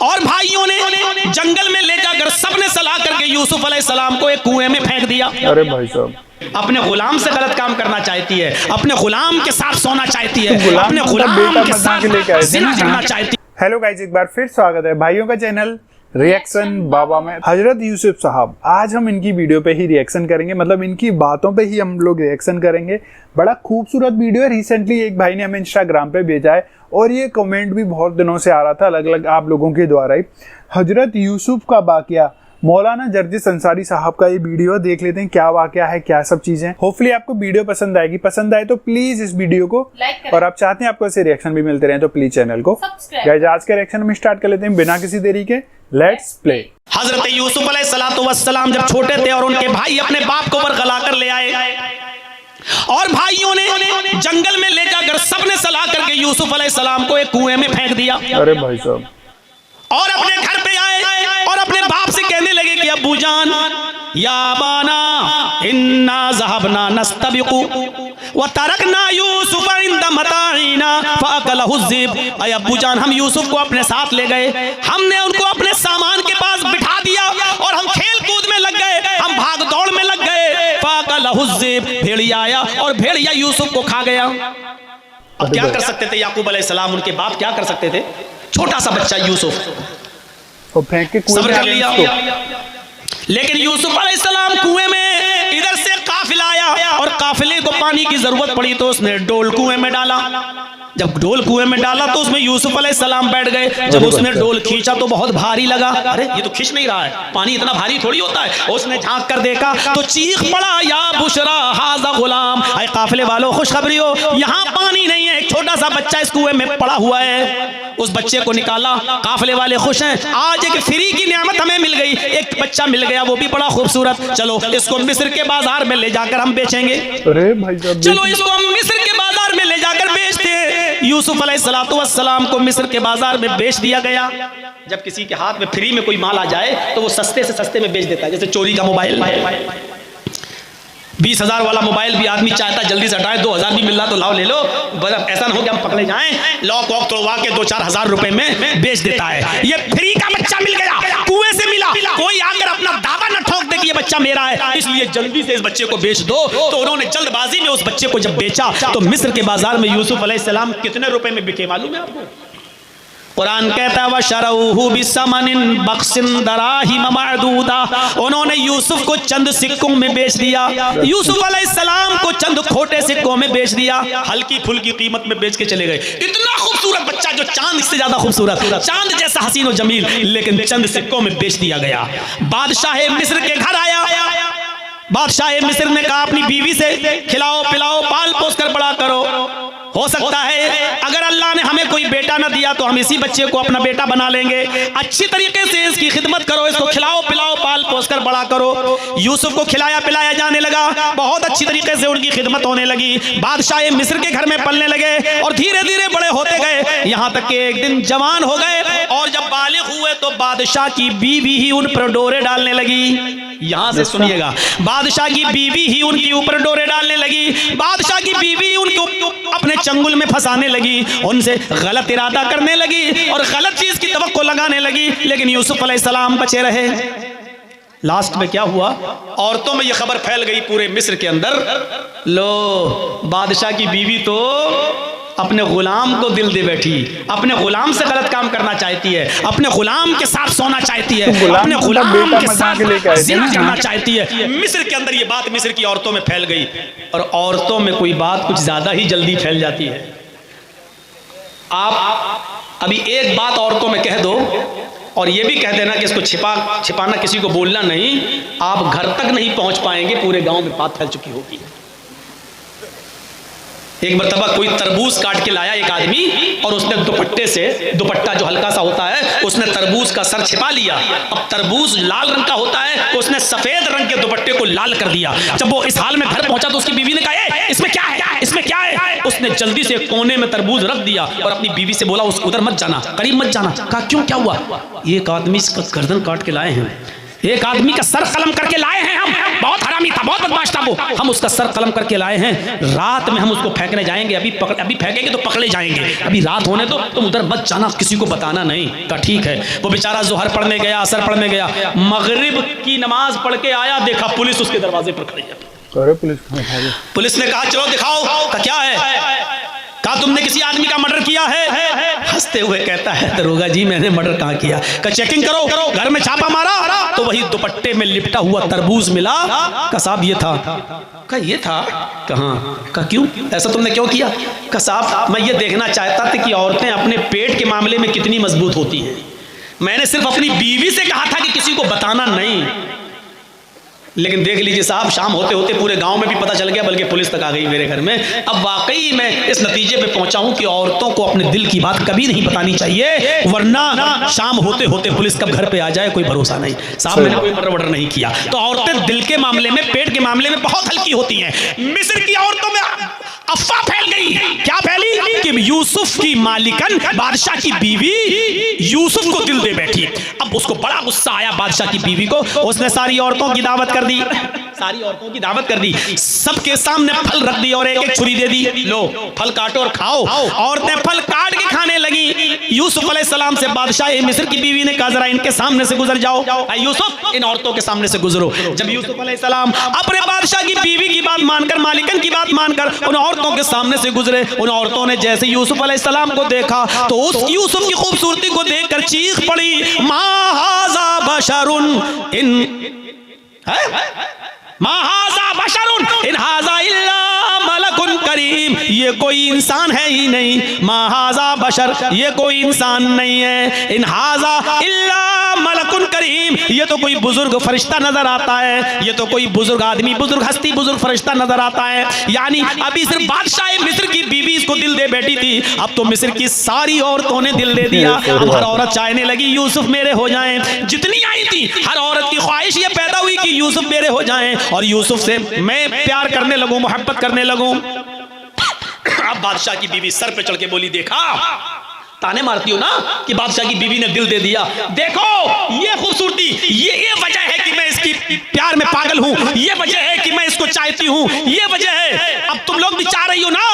और भाइयों ने जंगल में ले जाकर सबने सलाह करके यूसुफ अलैहिस्सलाम को एक कुएं में फेंक दिया। अरे भाई साहब, अपने गुलाम से गलत काम करना चाहती है, अपने गुलाम के साथ सोना चाहती है, अपने बेटा गुलाम के साथ लेके आए थे जिना ना। करना चाहती है। हेलो गाइस, एक बार फिर स्वागत है भाइयों का चैनल रिएक्शन बाबा में। हजरत यूसुफ साहब, आज हम इनकी वीडियो पे ही रिएक्शन करेंगे, मतलब इनकी बातों पे ही हम लोग रिएक्शन करेंगे। बड़ा खूबसूरत वीडियो है। रिसेंटली एक भाई ने हमें इंस्टाग्राम पे भेजा है और ये कमेंट भी बहुत दिनों से आ रहा था अलग अलग आप लोगों के द्वारा ही। हजरत यूसुफ का वाकया, मौलाना जर्जिस अंसारी साहब का ये वीडियो देख लेते हैं, क्या वाकया है, क्या सब चीजें। होपफुली आपको वीडियो पसंद आएगी। पसंद आए तो प्लीज इस वीडियो को और आप चाहते हैं आपको ऐसे रिएक्शन भी मिलते रहे तो प्लीज चैनल को गाइस। आज के रिएक्शन में स्टार्ट कर लेते हैं बिना किसी देरी के। Let's play. हजरत यूसुफ अलैहिस्सलाम जब छोटे थे और उनके भाई अपने बाप को बरगला कर ले आए और भाइयों ने जंगल में ले जाकर सबने सलाह करके यूसुफ अलैहिस्सलाम को एक कुएं में फेंक दिया। अरे भाई साहब, और अपने घर पे आए और अपने बाप से कहने लगे कि अब्बू जान, या बाना इन्ना ज़हबना नस्तबिकु व तरकना यूसुफ इंद मताइना फअकलहु ज़िब। अय अब्बू जान, हम यूसुफ को अपने साथ ले गए, हमने उनको अपने सामान के पास बिठा दिया और हम खेल कूद में लग गए, हम भाग दौड़ में लग गए। फअकलहु ज़िब, भेड़िया आया और भेड़िया यूसुफ को खा गया। अब क्या कर सकते थे याकूब अलैहिस्सलाम, उनके बाप क्या कर सकते थे? छोटा सा बच्चा यूसुफ तो फेंक के कुएं में कर लिया। लेकिन यूसुफ अलैहिस्सलाम कुएं में इधर से काफिला आया और काफिले को पानी की जरूरत पड़ी तो उसने डोल कुएं में डाला। जब डोल कुएं में डाला तो उसमें यूसुफ अलैहिस्सलाम बैठ गए। जब उसने डोल खींचा तो बहुत भारी लगा। अरे ये तो खींच नहीं रहा है, पानी इतना भारी थोड़ी होता है। उसने झांक कर देखा तो चीख पड़ा, या बुशरा हाज़ा गुलाम, अरे काफिले वालों खुशखबरी हो, यहाँ पानी नहीं है, एक छोटा सा बच्चा इस कुएं में पड़ा हुआ है। उस बच्चे को निकाला, काफिले वाले खुश हैं, आज एक फ्री की नियामत हमें मिल गई, एक बच्चा मिल गया, वो भी बड़ा खूबसूरत। चलो इसको मिस्र के बाजार में ले जाकर हम बेचेंगे। अरे भाई साहब, चलो इसको हम मिस्र के बाजार में ले जाकर बेचते हैं। यूसुफ अलैहिस्सलाम को मिस्र के बाजार में बेच दिया गया। जब किसी के हाथ में फ्री में कोई माल आ जाए तो वो सस्ते से सस्ते में बेच देता है। जैसे चोरी का मोबाइल, 20,000 वाला मोबाइल भी आदमी चाहता है जल्दी से हटाए, 2,000 भी मिल रहा तो लाओ ले लो। ऐसा ना हो कि हम पकड़े जाएं, लॉक वॉक तोड़वा के 2-4 हजार रुपए में बेच देता है। ये फ्री का बच्चा मिल गया, कुएं से मिला, कोई आकर अपना दावा न ठोक दे कि ये बच्चा मेरा है, इसलिए जल्दी से इस बच्चे को बेच दो। तो उन्होंने जल्दबाजी में उस बच्चे को जब बेचा तो मिस्र के बाजार में यूसुफ अलैहिस्सलाम कितने रुपए में बिके मालूम है आपको? कुरान कहता है वशरऊहु बिसमनिन बख्सिन दराहिम मअदूदा, उन्होंने यूसुफ को चंद सिक्कों में बेच दिया, यूसुफ अलैहिस्सलाम को चंद खोटे सिक्कों में बेच दिया, हल्की फुल्की कीमत में बेच के चले गए। इतना खूबसूरत बच्चा जो चांद से ज्यादा खूबसूरत, चांद जैसा हसीन और जमील, लेकिन चंद सिक्कों में बेच दिया गया। बादशाह मिस्र के घर आया, बादशाह मिस्र ने कहा अपनी बीवी से खिलाओ पिलाओ पाल पोस कर बड़ा करो, हो सकता है अगर अल्लाह ने हमें कोई बेटा ना दिया तो हम इसी बच्चे को अपना बेटा बना लेंगे, अच्छी तरीके से इसकी खिदमत करो, इसको खिलाओ पिलाओ पाल पोस कर बड़ा करो। यूसुफ को खिलाया पिलाया जाने लगा, बहुत अच्छी तरीके से उनकी खिदमत होने लगी। बादशाह मिस्र के घर में पलने लगे और धीरे धीरे बड़े होते गए, यहाँ तक कि एक दिन जवान हो गए और जब बालिग हुए तो बादशाह की बीवी ही उन पर डोरे डालने लगी। यहाँ से सुनिएगा, बादशाह की बीवी ही उनके ऊपर डोरे डालने लगी, बादशाह की बीवी उनको अपने चंगुल में फंसाने लगी, उनसे गलत इरादा करने लगी और गलत चीज की तवक्को लगाने लगी। लेकिन यूसुफ अलैहिस्सलाम बचे रहे। लास्ट में क्या हुआ, औरतों में यह खबर फैल गई पूरे मिस्र के अंदर, लो बादशाह की बीवी तो अपने गुलाम को दिल दे बैठी, अपने गुलाम से गलत काम करना चाहती है, अपने गुलाम के साथ सोना चाहती है, अपने गुलाम के साथ जिना करना चाहती है। मिस्र के अंदर ये बात मिस्र की औरतों में फैल गई और औरतों में कोई बात कुछ ज्यादा ही जल्दी फैल जाती है। आप अभी एक बात औरतों में कह दो और ये भी कह देना कि इसको छिपाना किसी को बोलना नहीं, आप घर तक नहीं पहुंच पाएंगे, पूरे गांव में बात फैल चुकी होगी। एक मरतबा कोई तरबूज काट के लाया एक आदमी और उसने दुपट्टे से, दुपट्टा जो हल्का सा होता है, उसने तरबूज का सर छिपा लिया। अब तरबूज लाल रंग का होता है तो उसने सफेद रंग के दुपट्टे को लाल कर दिया। जब वो इस हाल में घर पहुंचा तो उसकी बीवी ने कहा इसमें क्या है, इसमें क्या है? उसने जल्दी से कोने में तरबूज रख दिया और अपनी बीवी से बोला उधर मत जाना, करीब मत जाना। कहा क्यों, क्या हुआ? एक आदमी इसका गर्दन काट के लाए हैं, एक आदमी का सर कलम करके लाए हैं हम, बहुत हरामी था, बहुत बदमाश था वो, हम उसका सर कलम करके लाए हैं, रात में हम उसको फेंकने जाएंगे, अभी फेंकेंगे तो पकड़े जाएंगे, अभी रात होने तो तुम उधर मत जाना, किसी को बताना नहीं। कहा ठीक है। वो बेचारा जोहर पढ़ने गया, असर पढ़ने गया, मगरिब की नमाज पढ़ के आया, देखा पुलिस उसके दरवाजे पर खड़ी है। पुलिस ने कहा चलो दिखाओ। कहा क्या है? कहा तुमने किसी आदमी का मर्डर किया है? हंसते हुए कहता है दरोगा जी मैंने मर्डर कहाँ किया? कहा चेकिंग करो। घर में छापा मारा तो वही दुपट्टे में लिपटा हुआ तरबूज मिला। कहा साहब ये था। कहा ये था? कहाँ? कहा क्यों, ऐसा तुमने क्यों किया? कहा साहब मैं ये देखना चाहता था कि औरतें अपने पेट के मामले में कितनी मजबूत होती हैं, मैंने सिर्फ अपनी बीवी से कहा था कि किसी को बताना नहीं, लेकिन देख लीजिए साहब शाम होते होते पूरे गांव में भी पता चल गया, बल्कि पुलिस तक आ गई मेरे घर में। अब वाकई मैं इस नतीजे पे पहुंचा हूं कि औरतों को अपने दिल की बात कभी नहीं बतानी चाहिए, वरना शाम होते होते पुलिस कब घर पे आ जाए कोई भरोसा नहीं। साहब मैंने कोई मर्डर नहीं किया। तो औरतें दिल के मामले में, पेट के मामले में बहुत हल्की होती हैं। मिस्र की औरतों में अफवाह फैल गई। क्या फैली? कि यूसुफ की मालिकन बादशाह की बीवी यूसुफ को दिल दे बैठी। अब उसको बड़ा गुस्सा आया बादशाह की बीवी को, उसने सारी औरतों की दावत कर दी, सारी औरतों की दावत कर दी, सबके सामने फल रख दी और एक एक छुरी दे दी, लो फल काटो और खाओ। औरतें फल काट के खाने लगी। यूसुफ अलैहिस्सलाम से बादशाह मिस्र की बीवी ने कहा जरा इनके सामने से गुजर जाओ, यूसुफ इन औरतों के सामने से गुजरो। जब यूसुफ अलैहिस्सलाम अपने बादशाह की बीवी की बात मानकर, मालिकन की बात मानकर उन औरतों के सामने से गुजरे, उन औरतों ने जैसे यूसुफ अलैहिस्सलाम को देखा तो उस यूसुफ की खूबसूरती को देखकर चीख पड़ी, मा हाज़ा बशरुन इन मा हाज़ा बशरुन इन हाज़ा इल्ला मलकुन करीम, ये कोई इंसान है ही नहीं, मा हाज़ा बशर, ये कोई इंसान नहीं है, इन हाज़ा इल्ला मलकुन करीम, ये तो कोई बुजुर्ग फरिश्ता नजर आता है, ये तो कोई बुजुर्ग आदमी, बुजुर्ग हस्ती, बुजुर्ग फरिश्ता नजर आता है। यानी अभी सिर्फ बादशाह मिस्र की बीवी इसको दिल दे बैठी थी, अब तो मिस्र की सारी औरतों ने दिल दे दिया। अब हर औरत चाहने लगी यूसुफ मेरे हो जाएं। जितनी आई थी हर औरत की ख्वाहिश ये पैदा हुई कि यूसुफ मेरे हो जाएं और यूसुफ से मैं प्यार करने लगूं, मोहब्बत करने लगूं। अब बादशाह की बीवी सर पे चढ़ के बोली, देखा ताने मारती हो ना कि बादशाह की बीवी ने दिल दे दिया, देखो ये खूबसूरती, ये वजह है कि मैं इसकी प्यार में पागल हूं, ये वजह है कि मैं इसको चाहती हूं, ये वजह है। अब तुम लोग भी चाह रही हो ना,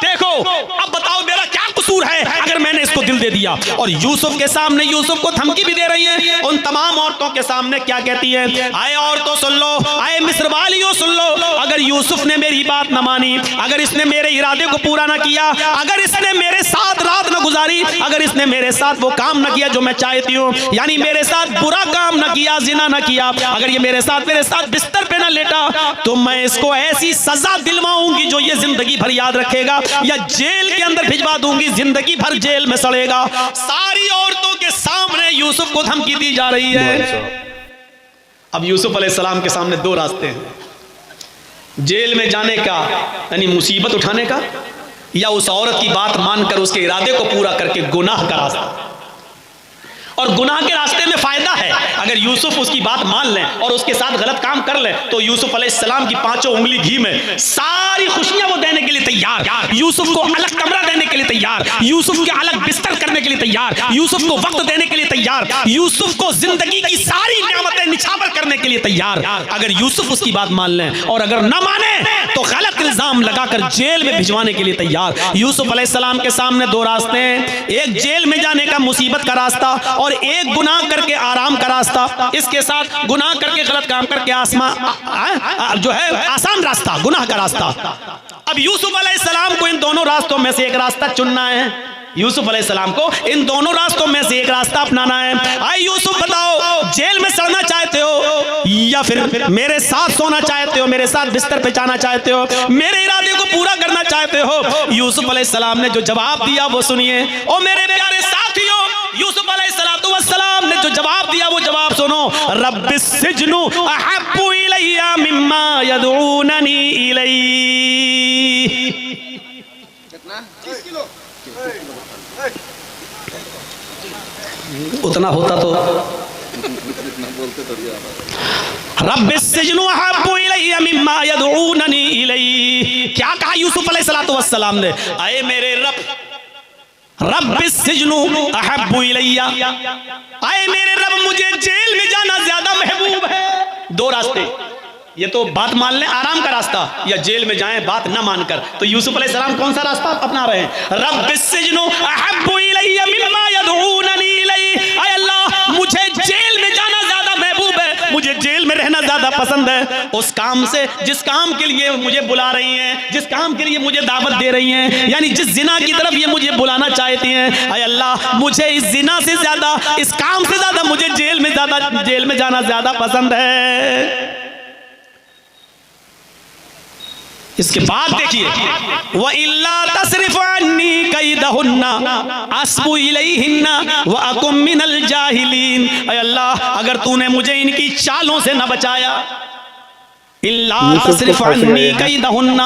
देखो अब बताओ मेरा क्या कसूर है अगर मैंने इसको दिल दे दिया। और यूसुफ के सामने यूसुफ को धमकी भी दे रही है, उन तमाम औरतों के सामने क्या कहती है, आए औरतों सुन लो, आए मिस्र वालियों सुन लो, अगर यूसुफ ने मेरी बात न मानी, अगर इसने मेरे इरादे को पूरा न किया, अगर इसने मेरे साथ रात न गुजारी, अगर इसने मेरे साथ वो काम न किया जो मैं चाहती हूँ, यानी मेरे साथ बुरा काम न किया, जिना न किया, अगर ये मेरे साथ बिस्तर पे न लेटा, तो मैं इसको ऐसी सजा दिलवाऊंगी जो ये जिंदगी भर याद रखेगा, या जेल के अंदर भिजवा दूंगी, जिंदगी भर जेल में सड़ेगा। सारी औरतों के सामने यूसुफ को धमकी दी जा रही है। अब यूसुफ अलैहिस्सलाम के सामने दो रास्ते हैं, जेल में जाने का यानी मुसीबत उठाने का, या उस औरत की बात मानकर उसके इरादे को पूरा करके गुनाह का रास्ता। और गुनाह के रास्ते में फायदा है, अगर यूसुफ उसकी बात मान लें और उसके साथ गलत काम कर लें तो यूसुफ अलैहिस्सलाम की पांचों उंगली घी में सारी खुशियां वो देने के लिए तैयार, यूसुफ को अलग कमरा देने के लिए तैयार, यूसुफ के अलग बिस्तर करने के लिए तैयार, यूसुफ को वक्त देने के लिए तैयार, यूसुफ को जिंदगी की सारी नियामतें निछावर करने के लिए तैयार, अगर यूसुफ उसकी बात मान लें। और अगर न माने तो गलत इल्जाम लगाकर जेल में भिजवाने के लिए तैयार। यूसुफ अलैहिस्सलाम के सामने दो रास्ते हैं, एक जेल में जाने का मुसीबत का रास्ता और एक गुनाह करके आराम का रास्ता। इसके साथ गुनाह करके गलत काम करके जो है आसान रास्ता, गुनाह का रास्ता। अब यूसुफ अलैहिस्सलाम को इन दोनों रास्तों में से एक रास्ता चुनना है, यूसुफ अलैहिस्सलाम को इन दोनों रास्तों में से एक रास्ता अपनाना है। आए यूसुफ बताओ, जेल में सड़ना चाहते हो या फिर मेरे साथ सोना चाहते हो, मेरे साथ बिस्तर पे जाना चाहते हो, मेरे इरादे को पूरा करना चाहते हो? यूसुफ अलैहिस्सलाम ने जो जवाब दिया वो सुनिए। ओ मेरे प्यारे साथियों, यूसुफ अलैहिस्सलाम ने जो जवाब दिया वो जवाब सुनो। रब्बिस सिजनु अहब्बु इलैया मिम्मा यदऊननी इलैहि। उतना होता तो रब्बिस सिजनु अहब्बु इलैया मिम्मा यदऊननी इलैहि। क्या कहा यूसुफ अलैहिस्सलाम ने? आए मेरे रब, रब्बिस सिजनु अहब्बु इलैया, आए मेरे रब मुझे जेल में जाना ज्यादा महबूब है। दो रास्ते, ये तो बात मान लें आराम का रास्ता, या जेल में जाएं बात ना मानकर। तो यूसुफ अलैहिस्सलाम कौन सा रास्ता अपना रहे हैं? रब्बिस सिजनु अहब्बु इलैया मिम्मा यदऊननी इलैहि, आय अल्लाह मुझे जेल में जाना ज्यादा महबूब है, मुझे जेल में रहना ज्यादा पसंद है उस काम से जिस काम के लिए मुझे बुला रही हैं, जिस काम के लिए मुझे दावत दे रही हैं, यानी जिस जिना की तरफ ये मुझे बुलाना चाहती हैं। आय अल्लाह मुझे इस जिना से ज्यादा, इस काम से ज्यादा मुझे जेल में जाना ज्यादा पसंद है। इसके बाद देखिए, व इल्ला तसरिफ अन्नी कैदहुन्ना अस्बु इलैहिन्ना व अकुम मिनल जाहिलीन, ऐ अल्लाह अगर तूने मुझे इनकी चालों से न बचाया, इल्ला तसरिफ अन्नी कैदहुन्ना,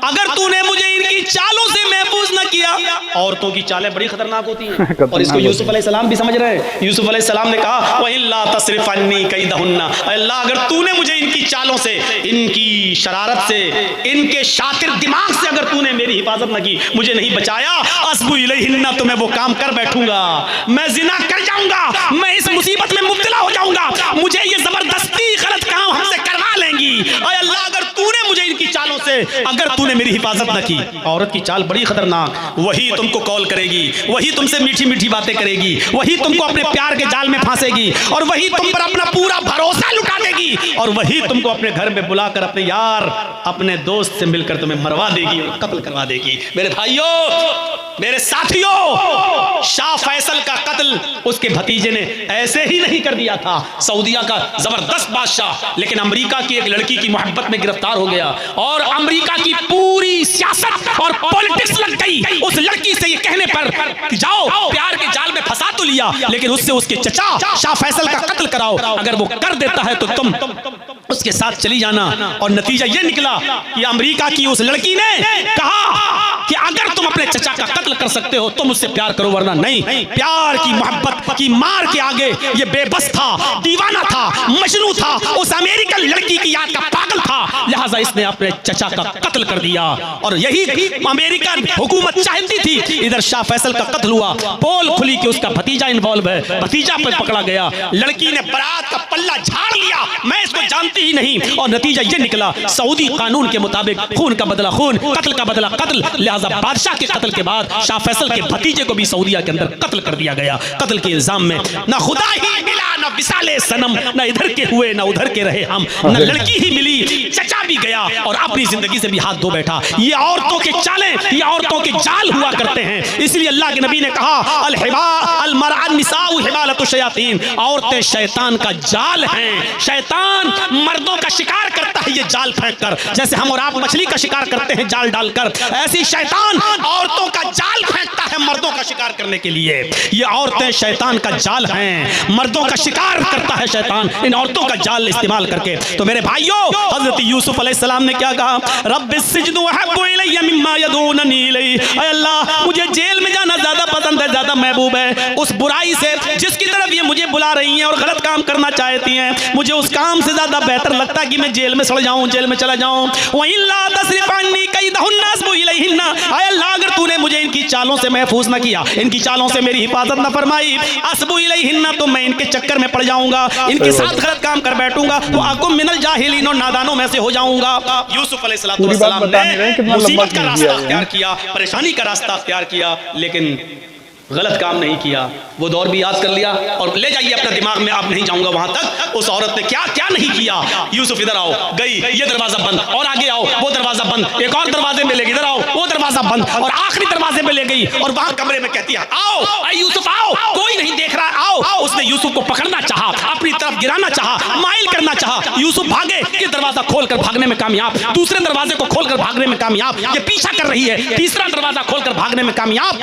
अगर तूने मुझे इनकी चालों से महफूज न किया। औरतों की चालें बड़ी खतरनाक होती हैं और इसको यूसुफ अलैहिस्सलाम भी समझ रहे हैं। यूसुफ अलैहिस्सलाम ने कहा व इल्ला तसरिफ अन्नी कैदहुन्ना, अल्लाह अगर तूने मुझे इनकी चालों से, इनकी शरारत से, इनके शातिर दिमाग से अगर तूने मेरी हिफाजत न की, मुझे नहीं बचाया, अस्बु इलैहिन्ना तो मैं वो काम कर बैठूंगा, मैं जिना कर जाऊंगा, मैं इस मुसीबत में मुब्तला हो जाऊंगा, मुझे ये जबरदस्ती गलत काम हमसे करवा लेंगी। अरे अल्लाह अगर तूने मुझे इनकी चालों से, अगर तूने मेरी हिफाजत न की। औरत की चाल बड़ी खतरनाक, वही तुमको कॉल करेगी, वही तुमसे मीठी मीठी बातें करेगी, वही तुमको अपने प्यार के जाल में फांसेगी और वही तुम पर अपना पूरा भरोसा लुटा देगी और वही तुमको अपने घर में बुलाकर अपने यार, अपने दोस्त से मिलकर तुम्हें मरवा देगी और कत्ल करवा देगी। मेरे भाइयों, मेरे साथियों, शाह फैसल का कत्ल उसके भतीजे ने ऐसे ही नहीं कर दिया था। सऊदिया का जबरदस्त बादशाह, लेकिन अमेरिका की एक लड़की की मोहब्बत में गिरफ्तार हो गया और अमेरिका की पूरी सियासत और पॉलिटिक्स लग गई उस लड़की से ये कहने पर कि जाओ प्यार के जाल में फंसा तो लिया, लेकिन उससे उसके चचा शाह फैसल का कत्ल कराओ। अगर वो कर देता है तो तुम उसके साथ चली जाना। और नतीजा ये निकला कि अमेरिका की उस लड़की ने कहा कि अगर तुम अपने चचा का कत्ल कर सकते हो तो मुझसे प्यार करो, वरना नहीं। प्यार की मोहब्बत की मार के आगे ये बेबस था, दीवाना था, मजनू था, उस अमेरिकन लड़की की याद का पागल था, लिहाजा इसने अपने चचा का कत्ल कर दिया। और यही अमेरिकन हुकूमत चाहती थी। इधर शाह फैसल का कत्ल हुआ, पोल खुली कि उसका भतीजा इन्वॉल्व है, भतीजा पर पकड़ा गया, लड़की ने बारात का पल्ला झाड़ लिया, मैं इसको जानती ही नहीं। और नतीजा ये निकला, सऊदी कानून के मुताबिक खून का बदला खून, कत्ल का बदला कत्ल, लिहाजा बादशाह के कत्ल के बाद शाह फैसल के भतीजे को भी सऊदिया के अंदर कत्ल कर दिया गया। कत्ल के इल्जाम में ना खुदा ही मिला, ना विसाले सनम, ना इधर के हुए ना उधर के रहे हम, ना लड़की ही मिली, चचा भी गया और अपनी जिंदगी से भी हाथ धो बैठा। ये औरतों के चालें, ये औरतों के जाल हुआ करते हैं। इसलिए अल्लाह के नबी ने कहा औरतें शैतान का जाल हैं। शैतान मर्दों का शिकार करता है ये जाल फेंक कर, जैसे हम और आप मछली का शिकार करते हैं जाल डालकर, ऐसी शैतान औरतों का जाल फेंकता है मर्दों का शिकार करने के लिए। ये औरतें शैतान का जाल हैं, मर्दों का शिकार करता है शैतान इन औरतों का जाल इस्तेमाल करके। तो मेरे भाइयों, हजरत यूसुफ अलैहिस्सलाम ने क्या कहा? रब्बिस सिजनु अहब्बु इलैया मिम्मा यदूननी इलैहि, ऐ अल्लाह मुझे जेल में जाना ज्यादा पसंद है, ज्यादा महबूब है उस बुराई से जिसकी तरफ ये मुझे बुला रही हैं और गलत काम करना चाहती हैं। मुझे उस काम से ज्यादा बेहतर लगता है कि मैं जेल में सड़ जाऊं, जेल में चला जाऊं। वइल्ला तसरिफ अन्नी कैदहुन्ना अस्बु इलैहिन्ना, ऐ अल्लाह अगर तूने मुझे इनकी चालों से महफूज न किया, इनकी चालों से मेरी हिफाजत न फरमाई, अस्बु इलैहिन्ना तो मैं इनके चक्कर में पड़ जाऊंगा, इनके साथ गलत काम कर बैठूंगा, तो अकुम मिनल जाहिलीन और नादानों में से हो जाऊंगा। यूसुफ अलैहिस्सलाम ने मुसीबत का रास्ता अख्तियार किया, परेशानी का रास्ता अख्तियार किया, लेकिन गलत काम नहीं किया। वो दौर भी याद कर लिया और ले जाइए अपने दिमाग में, आप नहीं जाऊंगा वहां तक। उस औरत ने क्या क्या नहीं किया। यूसुफ इधर आओ, गई, ये दरवाजा बंद, और आगे आओ, वो दरवाजा बंद, एक और दरवाजे में ले गई, इधर आओ, वो दरवाजा बंद, और आखिरी दरवाजे में ले गई और वहां कमरे में कहती है आओ, अरे यूसुफ आओ, कोई नहीं देख रहा, आओ। उसने यूसुफ को पकड़ना चाहा, अपनी तरफ गिराना चाहा, माइल करना चाहा। यूसुफ भागे, ये दरवाजा खोलकर भागने में कामयाब, दूसरे दरवाजे को खोलकर भागने में कामयाब, ये पीछा कर रही है, तीसरा दरवाजा खोलकर भागने में कामयाब,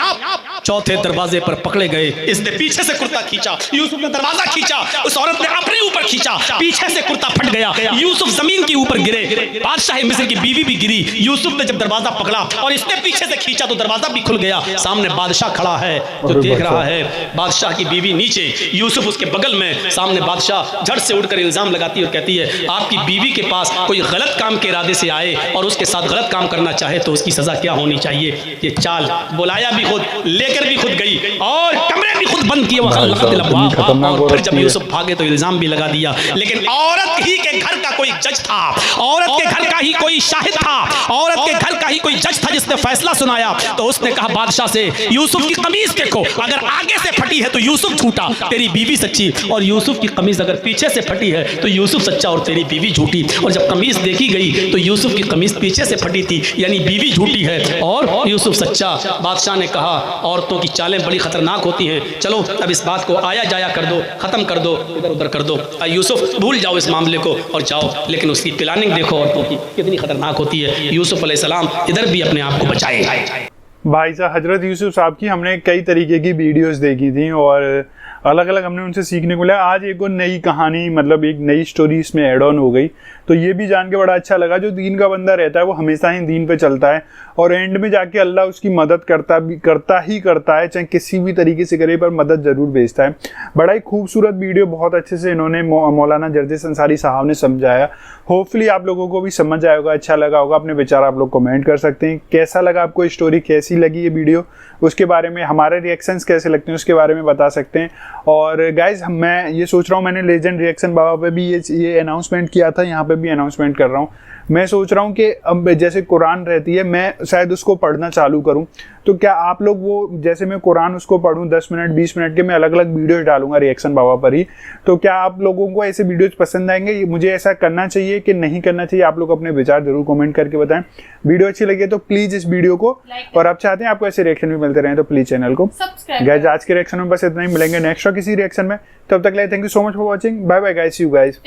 चौथे दरवाजे पर पकड़े गए। इसने पीछे से कुर्ता खींचा, यूसुफ ने दरवाजा खींचा, उस औरत ने अपने ऊपर ऊपर खींचा, पीछे से कुर्ता फट गया, यूसुफ जमीन के ऊपर गिरे। बादशाह मिस्र की बीवी भी गिरी। यूसुफ ने जब दरवाजा पकड़ा और इसने पीछे से खींचा तो दरवाजा भी खुल गया। सामने बादशाह खड़ा है जो देख रहा है। बादशाह की बीवी नीचे, यूसुफ उसके बगल में। सामने बादशाह झट से उठकर इल्जाम लगाती है और कहती है, आपकी बीवी के पास कोई गलत काम के इरादे से आए और उसके साथ गलत काम करना चाहे तो उसकी सजा क्या होनी चाहिए। ये चाल बुलाया भी खुद, लेकर भी खुद गई और कमरे भी खुद बंद किए। और फिर जब यूसुफ भागे तो इल्जाम भी लगा दिया। लेकिन औरत ही के घर का कोई जज था, औरत के घर का ही कोई शाहिद था, औरत के घर का ही कोई जज था जिसने फैसला सुनाया। तो उसने कहा बादशाह से, यूसुफ की कमीज देखो, अगर आगे से फटी है तो यूसुफ झूठा, तेरी बीवी सच्ची, और यूसुफ की कमीज अगर पीछे से फटी है तो यूसुफ सच्चा और तेरी बीवी झूठी। और जब कमीज देखी गई तो यूसुफ की कमीज पीछे से फटी थी, यानी बीवी झूठी है और यूसुफ सच्चा। बादशाह ने कहा, औरतों की चालें बड़ी खतरनाक होती हैं, चलो अब इस बात को आया जाया कर दो, खत्म कर दो, इधर उधर कर दो। यूसुफ भूल जाओ इस मामले को और जाओ। लेकिन उसकी प्लानिंग देखो औरतों की कितनी खतरनाक होती है। यूसुफ अलैहिस्सलाम इधर भी अपने आप को बचाए। भाई साहब हजरत यूसुफ साहब की हमने कई तरीके की वीडियोस देखी थी और अलग अलग हमने उनसे सीखने को मिला। आज एक और नई कहानी, मतलब एक नई स्टोरी इसमें ऐड ऑन हो गई, तो ये भी जान के बड़ा अच्छा लगा। जो दीन का बंदा रहता है वो हमेशा ही दीन पे चलता है और एंड में जाके अल्लाह उसकी मदद करता है, चाहे किसी भी तरीके से करे, पर मदद जरूर भेजता है। बड़ा ही खूबसूरत वीडियो बहुत अच्छे से इन्होंने मौलाना जर्दिस अंसारी साहब ने समझाया। होपफुली आप लोगों को भी समझ आया होगा, अच्छा लगा होगा। अपने विचार आप लोग कमेंट कर सकते हैं। कैसा लगा आपको स्टोरी, कैसी लगी ये वीडियो, उसके बारे में, हमारे रिएक्शंस कैसे लगते हैं उसके बारे में बता सकते हैं। और गाइज मैं ये सोच रहा हूँ, मैंने लेजेंड रिएक्शन बाबा पे भी ये अनाउंसमेंट किया था, यहाँ पे भी अनाउंसमेंट कर रहा हूँ। मैं सोच रहा हूँ कि अब जैसे कुरान रहती है, मैं शायद उसको पढ़ना चालू करूँ, तो क्या आप लोग वो, जैसे मैं कुरान उसको पढ़ूँ 10 मिनट 20 मिनट के, मैं अलग अलग वीडियोज डालूंगा रिएक्शन बाबा पर ही, तो क्या आप लोगों को ऐसे वीडियोज पसंद आएंगे? मुझे ऐसा करना चाहिए कि नहीं करना चाहिए? आप लोग अपने विचार जरूर कमेंट करके बताएं। वीडियो अच्छी लगी तो प्लीज इस वीडियो को, और आप चाहते हैं आपको ऐसे रिएक्शन भी मिलते रहे तो प्लीज चैनल को सब्सक्राइब। गाइस आज के रिएक्शन में बस इतना ही, मिलेंगे नेक्स्ट किसी रिएक्शन में, तब तक के लिए thank you so much for watching. Bye bye guys, see you guys.